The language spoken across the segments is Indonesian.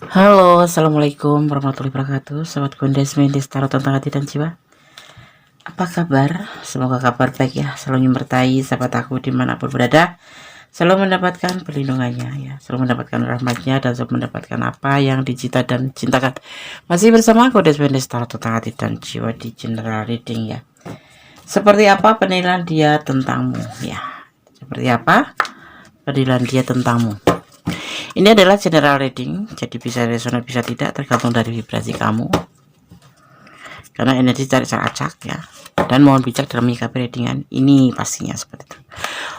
Halo, assalamualaikum warahmatullahi wabarakatuh. Sobat Gondes Mendes Tarot tentang hati dan jiwa. Apa kabar? Semoga kabar baik ya. Selalu menyertai sahabat aku dimanapun berada. Selalu mendapatkan perlindungannya ya. Selalu mendapatkan rahmatnya dan selalu mendapatkan apa yang dicita dan cintakan. Masih bersama Gondes Mendes Tarot tentang hati dan jiwa di general reading ya. Seperti apa penilaian dia tentangmu ya? Seperti apa penilaian dia tentangmu? Ini adalah general reading, jadi bisa resonate bisa tidak, tergantung dari vibrasi kamu. Karena energi cari cara acak ya. Dan mohon bijak dalam menyikapi readingan ini pastinya seperti itu.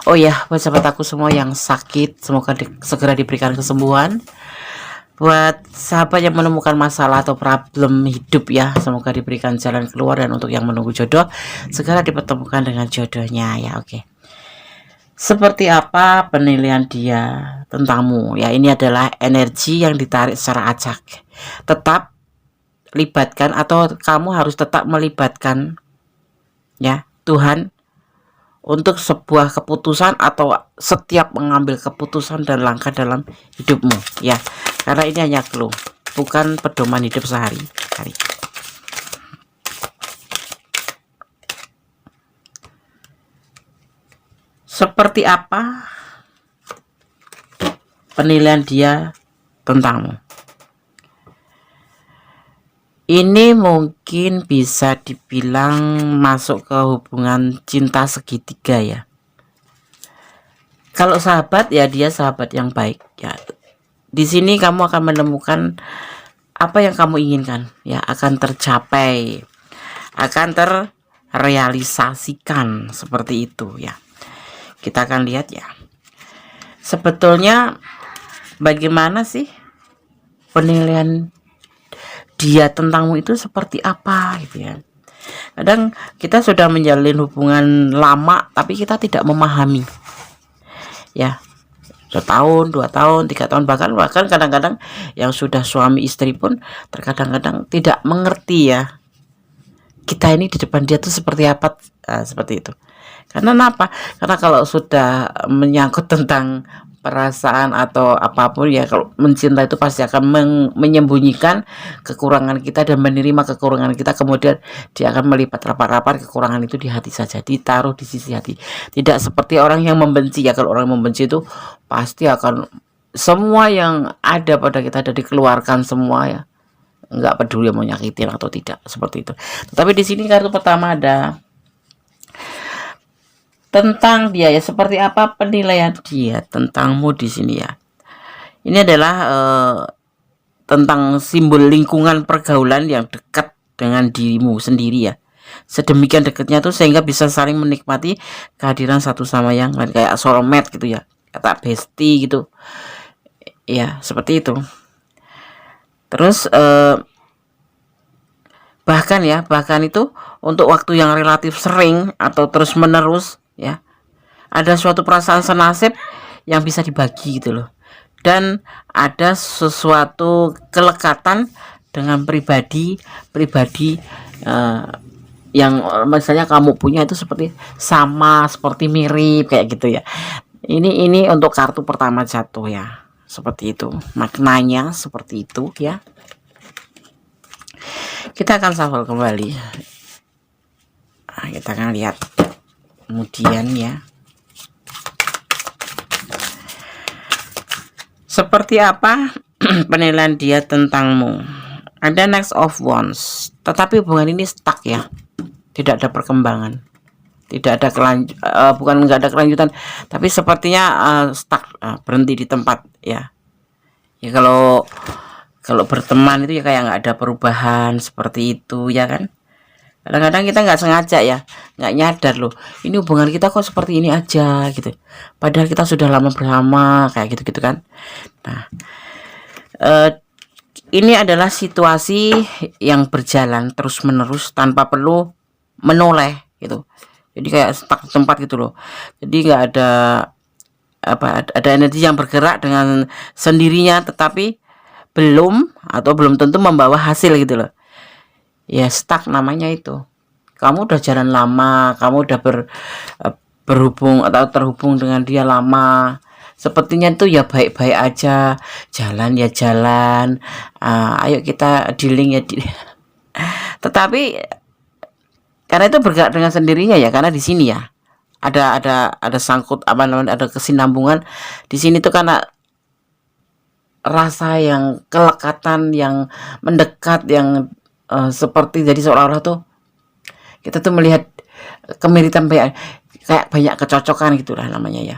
Oh ya, buat sahabat aku semua yang sakit, semoga segera diberikan kesembuhan. Buat sahabat yang menemukan masalah atau problem hidup ya, semoga diberikan jalan keluar. Dan untuk yang menunggu jodoh, segera dipertemukan dengan jodohnya ya. Oke. Seperti apa penilaian dia tentangmu ya? Ini adalah energi yang ditarik secara acak. Tetap libatkan, atau kamu harus tetap melibatkan ya Tuhan untuk sebuah keputusan atau setiap mengambil keputusan dan langkah dalam hidupmu ya. Karena ini hanya clue, bukan pedoman hidup sehari-hari. Seperti apa penilaian dia tentangmu? Ini mungkin bisa dibilang masuk ke hubungan cinta segitiga ya. Kalau sahabat ya, dia sahabat yang baik ya. Di sini kamu akan menemukan apa yang kamu inginkan ya, akan tercapai, akan terrealisasikan seperti itu ya. Kita akan lihat ya, sebetulnya bagaimana sih penilaian dia tentangmu itu seperti apa gitu ya. Kadang kita sudah menjalin hubungan lama tapi kita tidak memahami ya, 1 tahun, 2 tahun, 3 tahun, bahkan kadang-kadang yang sudah suami istri pun terkadang-kadang tidak mengerti ya, kita ini di depan dia tuh seperti apa. Seperti itu. Karena apa? Karena kalau sudah menyangkut tentang perasaan atau apapun ya, kalau mencinta itu pasti akan menyembunyikan kekurangan kita dan menerima kekurangan kita. Kemudian dia akan melipat rapat-rapat kekurangan itu di hati saja, ditaruh di sisi hati. Tidak seperti orang yang membenci ya. Kalau orang membenci itu pasti akan semua yang ada pada kita ada dikeluarkan semua ya, nggak peduli mau nyakitin atau tidak, seperti itu. Tapi di sini kartu pertama ada tentang dia ya, seperti apa penilaian dia tentangmu di sini ya. Ini adalah tentang simbol lingkungan pergaulan yang dekat dengan dirimu sendiri ya. Sedemikian dekatnya tuh sehingga bisa saling menikmati kehadiran satu sama yang lain, kayak soulmate gitu ya, kata bestie gitu ya, seperti itu. Terus bahkan itu untuk waktu yang relatif sering atau terus menerus ya, ada suatu perasaan senasib yang bisa dibagi gitu loh. Dan ada sesuatu kelekatan dengan pribadi yang misalnya kamu punya itu seperti sama, seperti mirip kayak gitu ya. Ini untuk kartu pertama jatuh ya, seperti itu maknanya, seperti itu ya. Kita akan shuffle kembali. Kita akan lihat kemudian ya, seperti apa penilaian dia tentangmu. Ada Next of Wands, tetapi hubungan ini stuck ya, tidak ada perkembangan, tidak ada bukan nggak ada kelanjutan, tapi sepertinya stuck, berhenti di tempat ya. Ya kalau berteman itu ya kayak nggak ada perubahan seperti itu ya kan. Kadang-kadang kita nggak sengaja ya, nggak nyadar loh, ini hubungan kita kok seperti ini aja gitu, padahal kita sudah lama bersama kayak gitu kan. Nah ini adalah situasi yang berjalan terus menerus tanpa perlu menoleh gitu, jadi kayak stuck di tempat gitu loh. Jadi nggak ada ada energi yang bergerak dengan sendirinya, tetapi belum tentu membawa hasil gitu loh ya. Stuck namanya itu. Kamu udah jalan lama, kamu udah berhubung atau terhubung dengan dia lama, sepertinya itu ya baik-baik aja, jalan ya jalan, ayo kita dealing ya tetapi karena itu bergerak dengan sendirinya ya, karena di sini ya ada sangkut apa namanya, ada kesinambungan di sini tuh karena rasa yang kelekatan, yang mendekat, yang seperti jadi seolah-olah tuh kita tuh melihat kemiripan, kayak banyak kecocokan gitulah namanya ya,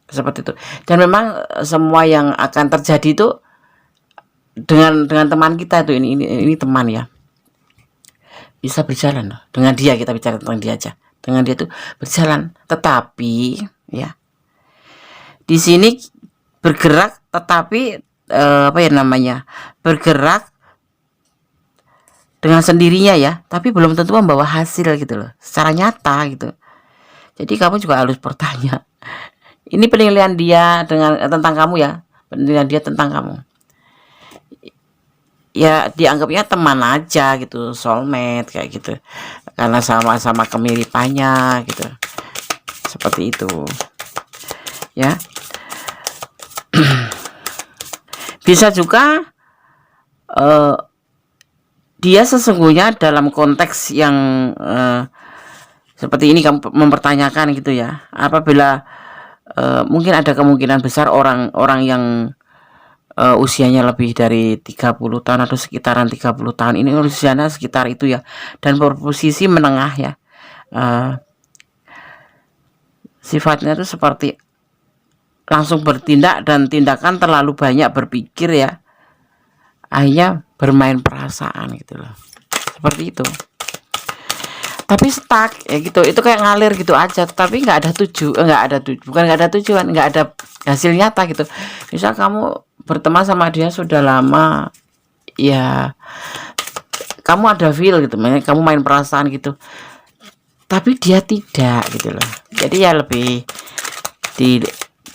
seperti itu. Dan memang semua yang akan terjadi itu dengan teman kita itu, ini teman ya, bisa berjalan loh. Dengan dia, kita bicara tentang dia aja, dengan dia tuh berjalan, tetapi ya di sini bergerak, tetapi apa ya namanya, bergerak dengan sendirinya ya, tapi belum tentu membawa hasil gitu loh, secara nyata gitu. Jadi kamu juga harus bertanya, ini penilaian dia tentang kamu ya, penilaian dia tentang kamu ya, dianggapnya teman aja gitu, soulmate kayak gitu, karena sama-sama kemiripannya gitu, seperti itu ya. Bisa juga dia sesungguhnya dalam konteks yang seperti ini kamu mempertanyakan gitu ya, apabila mungkin ada kemungkinan besar orang yang usianya lebih dari 30 tahun atau sekitaran 30 tahun, ini usianya sekitar itu ya, dan berposisi menengah ya, sifatnya itu seperti langsung bertindak, dan tindakan terlalu banyak berpikir ya, akhirnya bermain perasaan gitu loh, seperti itu. Tapi stuck ya gitu, itu kayak ngalir gitu aja, tapi nggak ada bukan nggak ada tujuan, nggak ada hasil nyata gitu. Misal kamu berteman sama dia sudah lama ya, kamu ada feel gitu, kamu main perasaan gitu, tapi dia tidak gitu loh. Jadi ya lebih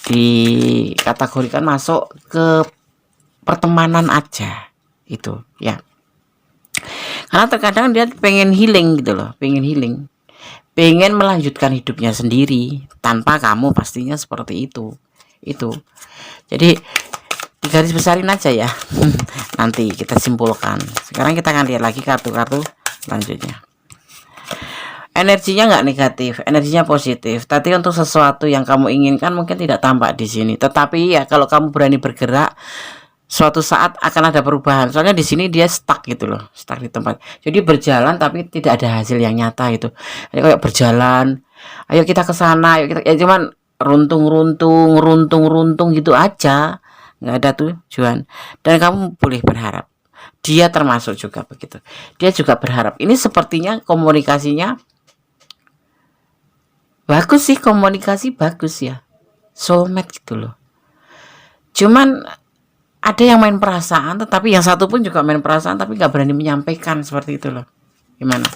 dikategorikan masuk ke pertemanan aja itu ya, karena terkadang dia pengen healing gitu loh, pengen melanjutkan hidupnya sendiri tanpa kamu, pastinya seperti itu. Jadi digaris besarin aja ya. Nanti kita simpulkan. Sekarang kita akan lihat lagi kartu-kartu selanjutnya. Energinya nggak negatif, energinya positif. Tadi untuk sesuatu yang kamu inginkan mungkin tidak tampak di sini, tetapi ya kalau kamu berani bergerak, suatu saat akan ada perubahan. Soalnya di sini dia stuck gitu loh, stuck di tempat. Jadi berjalan tapi tidak ada hasil yang nyata itu. Kayak berjalan, ayo kita ke sana, ayo kita, ya cuman runtung gitu aja, nggak ada tujuan. Dan kamu boleh berharap, dia termasuk juga begitu. Dia juga berharap. Ini sepertinya komunikasinya bagus sih, komunikasi bagus ya, soulmate gitu loh. Cuman ada yang main perasaan, tetapi yang satu pun juga main perasaan tapi nggak berani menyampaikan, seperti itu loh. Gimana?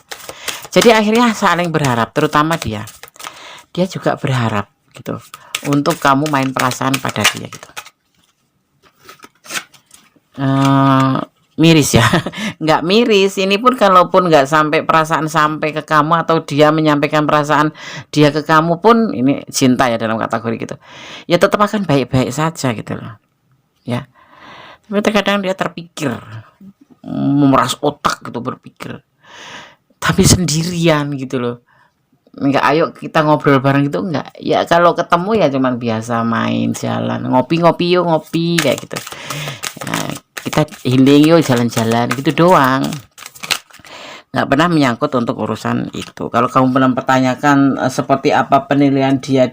Jadi akhirnya saling berharap, terutama dia juga berharap gitu untuk kamu main perasaan pada dia gitu. Miris ya. Nggak miris, ini pun kalaupun nggak sampai perasaan sampai ke kamu, atau dia menyampaikan perasaan dia ke kamu pun, ini cinta ya dalam kategori gitu ya, tetap akan baik-baik saja gitu loh ya. Tapi terkadang dia terpikir, memeras otak gitu, berpikir tapi sendirian gitu loh. Enggak, ayo kita ngobrol bareng gitu, enggak ya. Kalau ketemu ya cuman biasa main, jalan, ngopi yuk, ngopi kayak gitu. Nah, kita healing yuk, jalan-jalan gitu doang, nggak pernah menyangkut untuk urusan itu. Kalau kamu pernah mempertanyakan seperti apa penilaian dia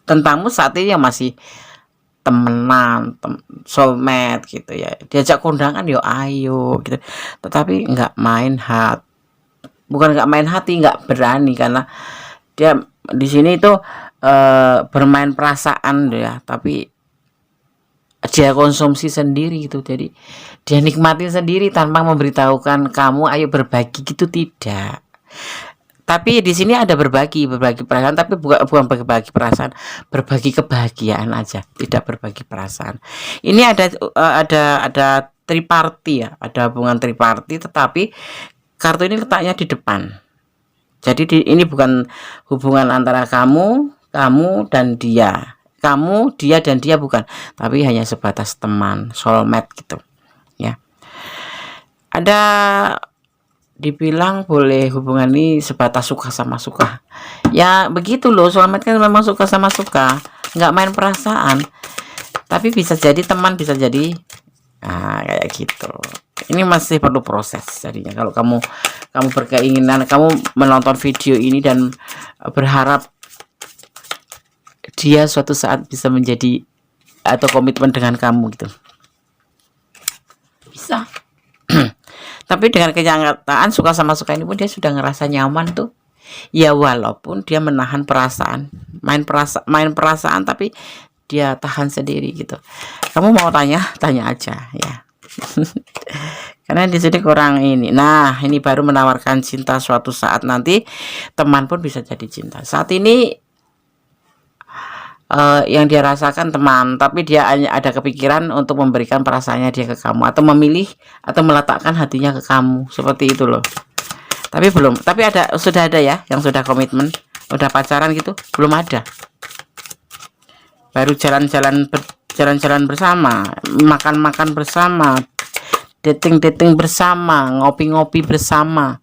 tentangmu saat ini, yang masih temenan, soulmate gitu ya, diajak kondangan yo ayo gitu, tetapi nggak main hati, bukan nggak main hati, nggak berani, karena dia di sini itu bermain perasaan ya, tapi dia konsumsi sendiri gitu. Jadi dia nikmatin sendiri tanpa memberitahukan kamu ayo berbagi gitu, tidak. Tapi di sini ada berbagi perasaan, tapi bukan berbagi perasaan, berbagi kebahagiaan aja, tidak berbagi perasaan. Ini ada triparti ya, ada hubungan triparti, tetapi kartu ini letaknya di depan. Jadi ini bukan hubungan antara kamu dan dia. kamu, dia dan dia bukan, tapi hanya sebatas teman, soulmate gitu ya. Ada dibilang boleh hubungan ini sebatas suka sama suka, ya begitu loh, soulmate kan memang suka sama suka, nggak main perasaan. Tapi bisa jadi teman, bisa jadi kayak gitu. Ini masih perlu proses jadinya. Kalau kamu berkeinginan, kamu menonton video ini dan berharap dia suatu saat bisa menjadi atau komitmen dengan kamu gitu, bisa. Tapi dengan kenyataan suka sama suka ini pun dia sudah ngerasa nyaman tuh ya, walaupun dia menahan perasaan, main perasaan tapi dia tahan sendiri gitu. Kamu mau tanya aja ya. Karena di sini kurang ini. Nah, ini baru menawarkan cinta, suatu saat nanti teman pun bisa jadi cinta. Saat ini yang dia rasakan teman, tapi dia hanya ada kepikiran untuk memberikan perasaannya dia ke kamu, atau memilih atau meletakkan hatinya ke kamu, seperti itu loh. Tapi belum, tapi sudah ada ya yang sudah komitmen, udah pacaran gitu, belum ada. Baru jalan-jalan bersama, makan bersama, dating bersama, ngopi bersama,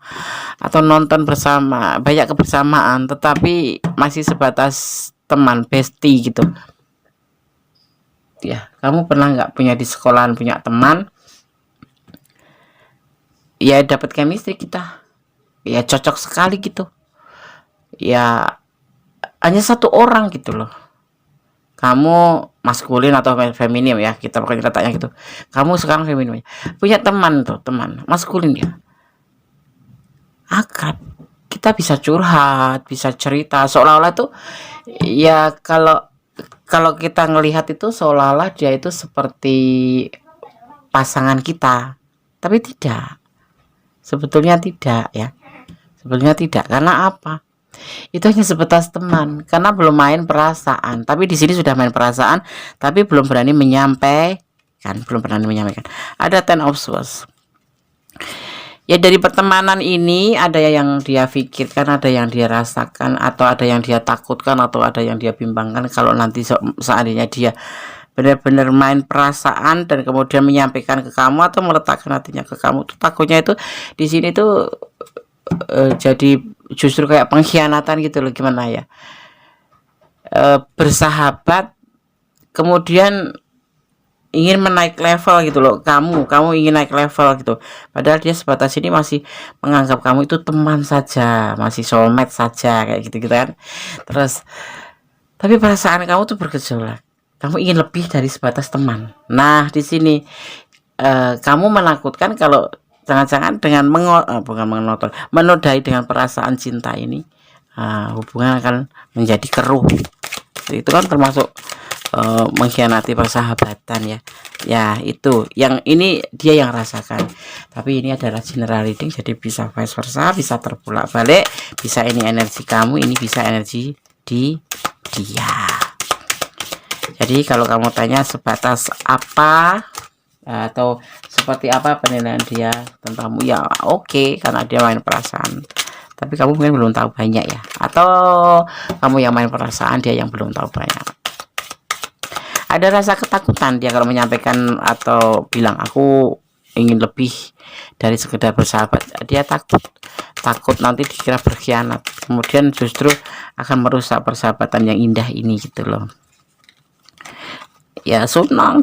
atau nonton bersama, banyak kebersamaan, tetapi masih sebatas teman, bestie gitu ya. Kamu pernah nggak punya di sekolahan punya teman ya, dapat chemistry kita ya, cocok sekali gitu ya, hanya satu orang gitu loh. Kamu maskulin atau feminim ya, kita pakai tanya gitu. Kamu sekarang feminim, punya teman tuh, teman maskulin ya, akrab, kita bisa curhat, bisa cerita, seolah-olah tuh ya, kalau kita ngelihat itu seolah-olah dia itu seperti pasangan kita, tapi tidak, sebetulnya tidak ya, sebetulnya tidak. Karena apa? Itu hanya sebatas teman, karena belum main perasaan. Tapi di sini sudah main perasaan, tapi belum berani menyampaikan, Ada Ten of Swords. Ya, dari pertemanan ini ada yang dia pikirkan, ada yang dia rasakan, atau ada yang dia takutkan, atau ada yang dia bimbangkan. Kalau nanti seandainya dia benar-benar main perasaan dan kemudian menyampaikan ke kamu atau meletakkan hatinya ke kamu, tuh takutnya itu di sini tuh jadi justru kayak pengkhianatan gitu loh. Gimana ya, bersahabat kemudian ingin menaik level gitu loh, kamu ingin naik level gitu, padahal dia sebatas ini masih menganggap kamu itu teman saja, masih soulmate saja, kayak gitu kan. Terus tapi perasaan kamu tuh bergejolak, kamu ingin lebih dari sebatas teman. Nah, di sini kamu menakutkan kalau jangan-jangan dengan menodai dengan perasaan cinta ini, hubungan akan menjadi keruh. Itu kan termasuk mengkhianati persahabatan ya. Ya, itu yang ini dia yang rasakan. Tapi ini adalah general reading, jadi bisa vice versa, bisa terbolak-balik, bisa ini energi kamu, ini bisa energi di dia. Jadi kalau kamu tanya sebatas apa atau seperti apa penilaian dia tentangmu, ya oke, karena dia main perasaan. Tapi kamu mungkin belum tahu banyak ya, atau kamu yang main perasaan, dia yang belum tahu banyak. Ada rasa ketakutan dia kalau menyampaikan atau bilang aku ingin lebih dari sekedar bersahabat. Dia takut nanti dikira berkhianat, kemudian justru akan merusak persahabatan yang indah ini gitu loh. Ya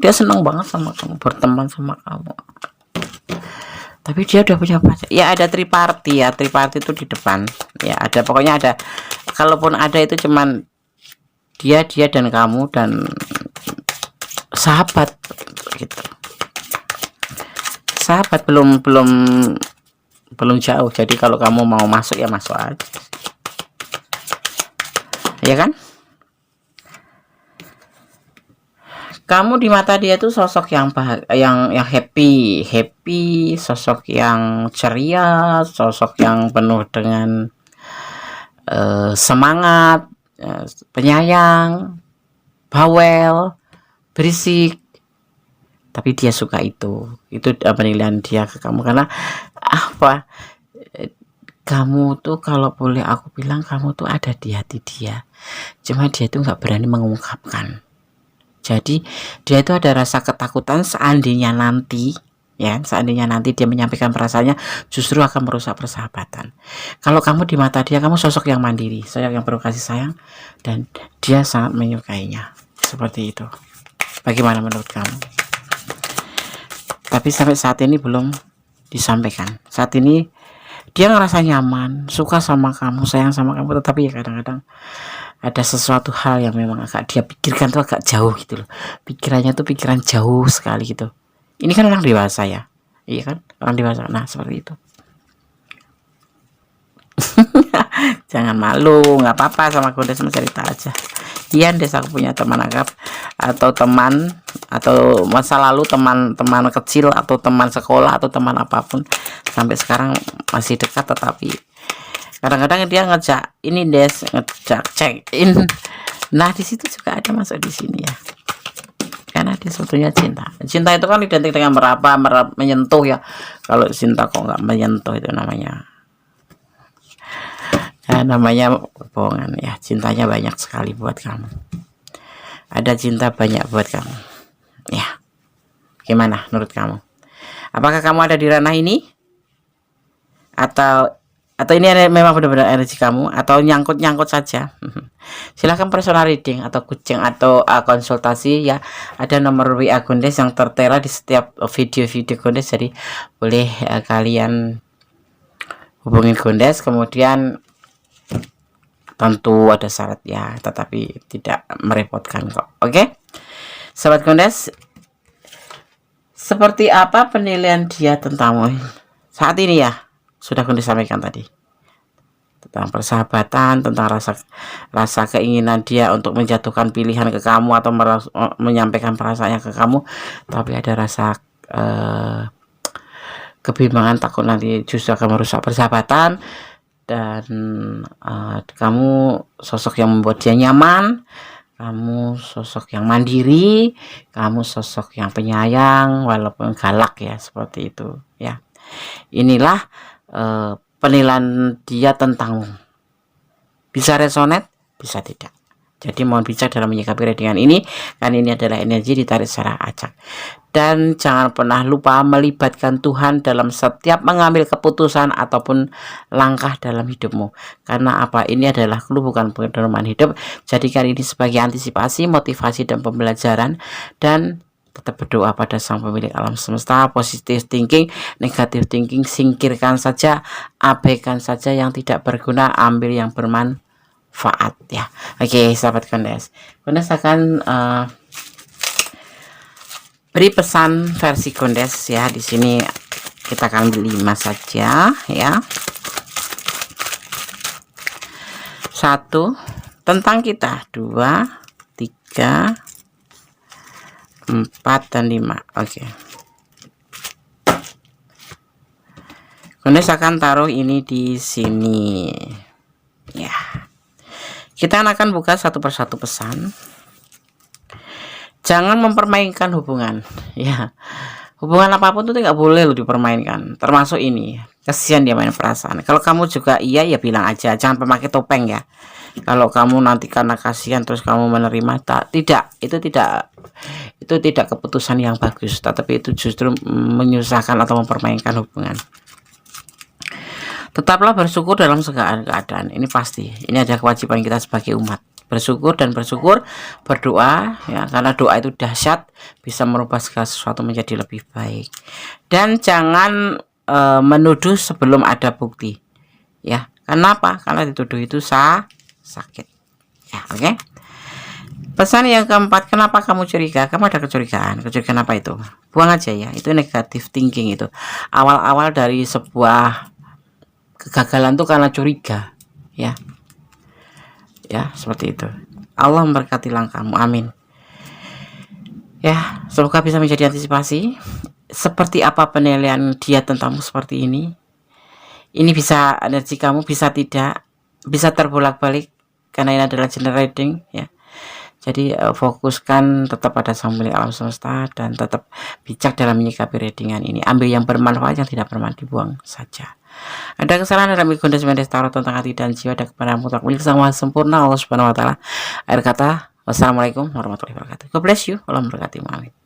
dia senang banget sama kamu, berteman sama kamu, tapi dia udah punya pacar ya. Ada triparty ya, triparty itu di depan ya, ada, pokoknya ada, kalaupun ada itu cuman dia dan kamu dan sahabat gitu. Sahabat belum jauh, jadi kalau kamu mau masuk ya masuk aja ya kan. Kamu di mata dia tuh sosok yang happy, sosok yang ceria, sosok yang penuh dengan semangat, penyayang, bawel, berisik. Tapi dia suka itu penilaian dia ke kamu. Karena apa, kamu tuh kalau boleh aku bilang, kamu tuh ada di hati dia, cuma dia tuh nggak berani mengungkapkan. Jadi dia itu ada rasa ketakutan seandainya nanti, ya, seandainya nanti dia menyampaikan perasaannya justru akan merusak persahabatan. Kalau kamu di mata dia, kamu sosok yang mandiri, sosok yang penuh kasih sayang, dan dia sangat menyukainya. Seperti itu. Bagaimana menurut kamu? Tapi sampai saat ini belum disampaikan. Saat ini dia ngerasa nyaman, suka sama kamu, sayang sama kamu, tetapi ya kadang-kadang ada sesuatu hal yang memang agak dia pikirkan tuh agak jauh gitu loh. Pikirannya tuh pikiran jauh sekali gitu. Ini kan orang dewasa ya. Iya kan? Orang dewasa. Nah, seperti itu. Jangan malu, nggak apa-apa sama Gondes, cerita aja. Iya, Des, aku punya teman akrab atau teman atau masa lalu, teman-teman kecil atau teman sekolah atau teman apapun sampai sekarang masih dekat, tetapi kadang-kadang dia ngejak ini, Des, ngejak check in. Nah, di situ juga ada masuk di sini ya. Karena dia sebetulnya cinta. Cinta itu kan identik dengan meraba, menyentuh ya. Kalau cinta kok nggak menyentuh, itu namanya bohongan ya. Cintanya banyak sekali buat kamu. Ada cinta banyak buat kamu. Ya. Gimana menurut kamu? Apakah kamu ada di ranah ini? Atau ini memang benar-benar energi kamu, atau nyangkut-nyangkut saja? Silahkan personal reading atau kucing atau konsultasi ya. Ada nomor WA Gondes yang tertera di setiap video-video Gondes, jadi boleh kalian hubungin Gondes. Kemudian tentu ada syarat ya, tetapi tidak merepotkan kok. Oke, Sobat Gondes, seperti apa penilaian dia tentangmu saat ini ya? Sudah Gondes sampaikan tadi tentang persahabatan, tentang rasa keinginan dia untuk menjatuhkan pilihan ke kamu atau menyampaikan perasaannya ke kamu, tapi ada rasa kebimbangan, takut nanti justru akan merusak persahabatan. Dan kamu sosok yang membuat dia nyaman, kamu sosok yang mandiri, kamu sosok yang penyayang walaupun galak ya, seperti itu ya. Inilah penilaian dia tentangmu. Bisa resonate, bisa tidak. Jadi mohon bijak dalam menyikapi readingan ini, karena ini adalah energi ditarik secara acak. Dan jangan pernah lupa melibatkan Tuhan dalam setiap mengambil keputusan ataupun langkah dalam hidupmu. Karena apa? Ini adalah clue, bukan pedoman hidup. Jadikan ini sebagai antisipasi, motivasi, dan pembelajaran. Dan tetap berdoa pada Sang Pemilik alam semesta. Positive thinking, negative thinking singkirkan saja, abaikan saja yang tidak berguna, ambil yang bermanfaat ya. Oke, sahabat Gondes, Gondes akan beri pesan versi Gondes ya. Di sini kita akan ambil 5 saja ya. 1 tentang kita, 2, 3, 4 dan 5. Oke. Gondes akan taruh ini di sini ya. Kita akan buka satu persatu pesan. Jangan mempermainkan hubungan ya. Hubungan apapun itu tidak boleh lo dipermainkan, termasuk ini. Kasihan dia main perasaan. Kalau kamu juga iya ya bilang aja, jangan pemakai topeng ya. Kalau kamu nanti karena kasihan terus kamu menerima, itu tidak keputusan yang bagus, tetapi itu justru menyusahkan atau mempermainkan hubungan. Tetaplah bersyukur dalam segala keadaan. Ini pasti. Ini ada kewajiban kita sebagai umat. Bersyukur dan berdoa ya, karena doa itu dahsyat, bisa merubah segala sesuatu menjadi lebih baik. Dan jangan menuduh sebelum ada bukti. Ya, kenapa? Karena dituduh itu sakit. Ya, oke. Pesan yang keempat, kenapa kamu curiga? Kamu ada kecurigaan. Kecurigaan apa itu? Buang aja ya. Itu negative thinking itu. Awal-awal dari sebuah kegagalan tuh karena curiga ya. Ya, seperti itu. Allah memberkati langkahmu, amin ya. Semoga bisa menjadi antisipasi. Seperti apa penilaian dia tentangmu seperti ini bisa energi kamu, bisa tidak, bisa terbolak-balik, karena ini adalah general reading ya. Jadi fokuskan tetap pada Sang Pemilik alam semesta dan tetap bijak dalam menyikapi readingan ini. Ambil yang bermanfaat, yang tidak bermanfaat dibuang saja. Ada kesalahan dalam Gondes Mendes Tarot tentang hati dan jiwa, ada kepada mutlak milik Sang Maha Sempurna Allah Subhanahu wa taala. Akhir kata, Wassalamualaikum warahmatullahi wabarakatuh. God bless you. Allah memberkati. Amin.